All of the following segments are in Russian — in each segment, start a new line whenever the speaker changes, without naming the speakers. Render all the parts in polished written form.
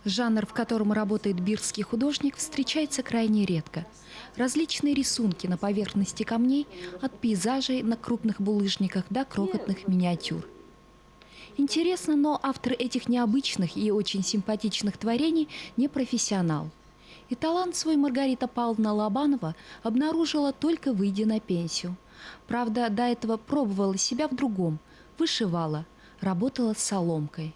Жанр, в котором работает бирский художник, встречается крайне редко. Различные рисунки на поверхности камней, от пейзажей на крупных булыжниках до крохотных миниатюр. Интересно, но автор этих необычных и очень симпатичных творений не профессионал. И талант свой Маргарита Павловна Лобанова обнаружила только выйдя на пенсию. Правда, до этого пробовала себя в другом, вышивала, работала с соломкой.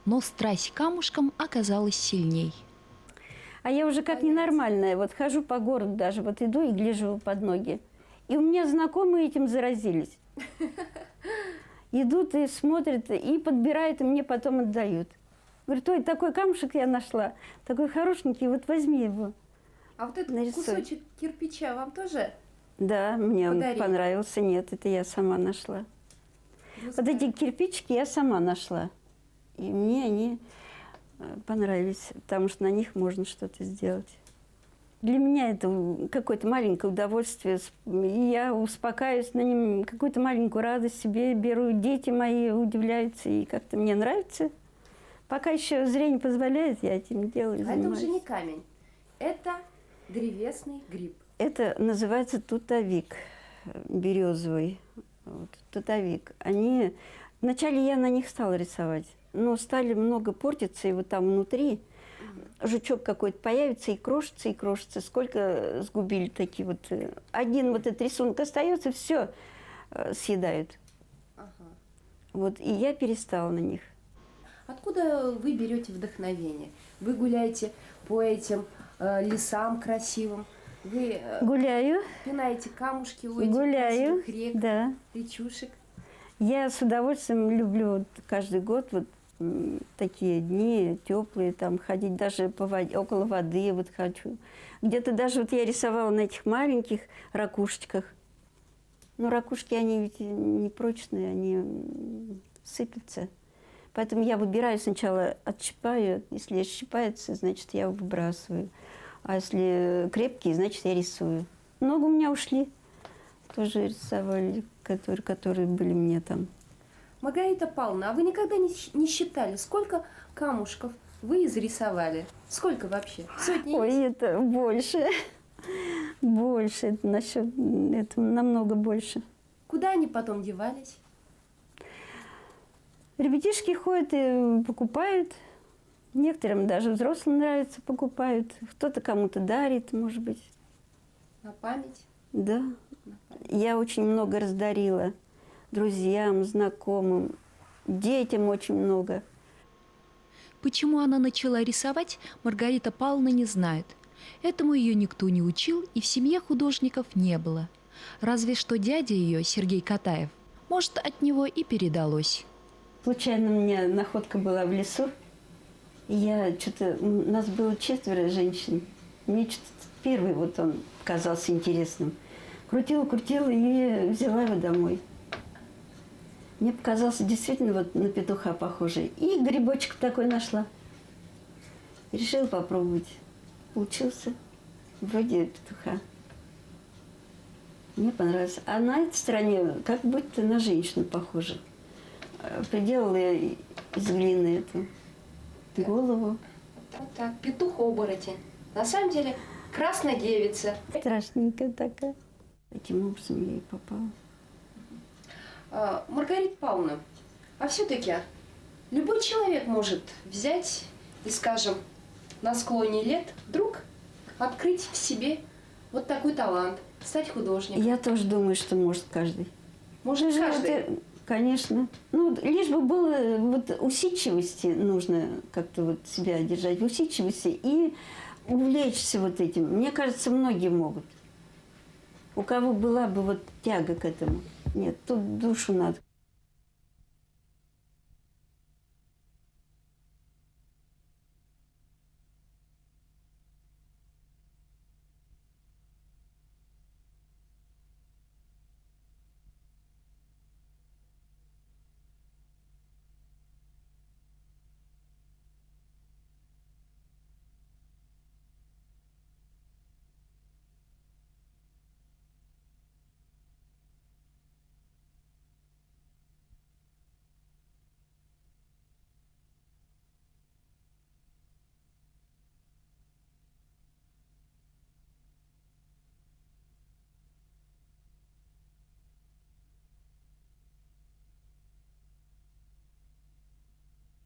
Но страсть к камушкам оказалась сильней.
А я уже как ненормальная, вот хожу по городу даже, вот иду и гляжу под ноги. И у меня знакомые этим заразились. Идут и смотрят, и подбирают, и мне потом отдают. Говорят, ой, такой камушек я нашла, такой хорошенький, вот возьми его.
А вот этот
нарисуй.
кусочек кирпича вам тоже?
Да, мне он
Подарили?
понравился. Нет, это я сама нашла. Вот эти кирпичики я сама нашла. И мне они понравились, потому что на них можно что-то сделать. Для меня это какое-то маленькое удовольствие. И я успокаиваюсь на нем, какую-то маленькую радость себе беру. Дети мои удивляются, и как-то мне нравится. Пока еще зрение позволяет, я этим делаю.
А это уже не камень, это древесный гриб.
Это называется тутовик березовый. Вот, тутовик. Они... Вначале я на них стала рисовать, но стали много портиться, и вот там внутри жучок какой-то появится и крошится, и крошится. Сколько сгубили такие вот... Один вот этот рисунок остается, все съедают.
Ага.
Вот, и я перестала на них.
Откуда вы берете вдохновение? Вы гуляете по этим лесам красивым, вы
Гуляю,
пинаете камушки у этих
гуляю,
красивых рек,
да.
речушек.
Я с удовольствием люблю вот каждый год вот такие дни теплые, там ходить даже по воде, около воды вот хочу. Где-то даже вот я рисовала на этих маленьких ракушечках. Но ракушки, они ведь не прочные, они сыпятся. Поэтому я выбираю сначала, отщипаю. Если отщипается, значит, я выбрасываю. А если крепкие, значит, я рисую. Много у меня ушли. Тоже рисовали, которые были мне там.
Маргарита Павловна, а вы никогда не считали, сколько камушков вы изрисовали? Сколько вообще? Сотни?
Ой, это больше. Больше. Это насчет, это намного больше.
Куда они потом девались?
Ребятишки ходят и покупают. Некоторым даже взрослым нравится, покупают. Кто-то кому-то дарит, может быть.
На память?
Да. Я очень много раздарила. Друзьям, знакомым, детям очень много.
Почему она начала рисовать, Маргарита Павловна не знает. Этому ее никто не учил, и в семье художников не было. Разве что дядя ее, Сергей Катаев. Может, от него и передалось.
Случайно у меня находка была в лесу. И я что-то... У нас было 4 женщин. Мне что-то первый вот он казался интересным. Крутила и взяла его домой. Мне показался действительно вот на петуха похожий. И грибочек такой нашла. Решила попробовать. Получился вроде петуха. Мне понравилось. А на этой стороне как будто на женщину похоже. Приделала я из глины эту голову.
Вот так, петух-оборотень. На самом деле, красная девица.
Страшненькая такая. Таким образом я и попала.
Маргарита Павловна, а все-таки любой человек может взять и, скажем, на склоне лет вдруг открыть в себе вот такой талант, стать художником.
Я тоже думаю, что может каждый.
Может каждый.
Это, конечно. Ну, лишь бы было вот усидчивости нужно как-то вот себя держать в усидчивости и увлечься вот этим. Мне кажется, многие могут. У кого была бы вот тяга к этому. Нет, тут душу надо.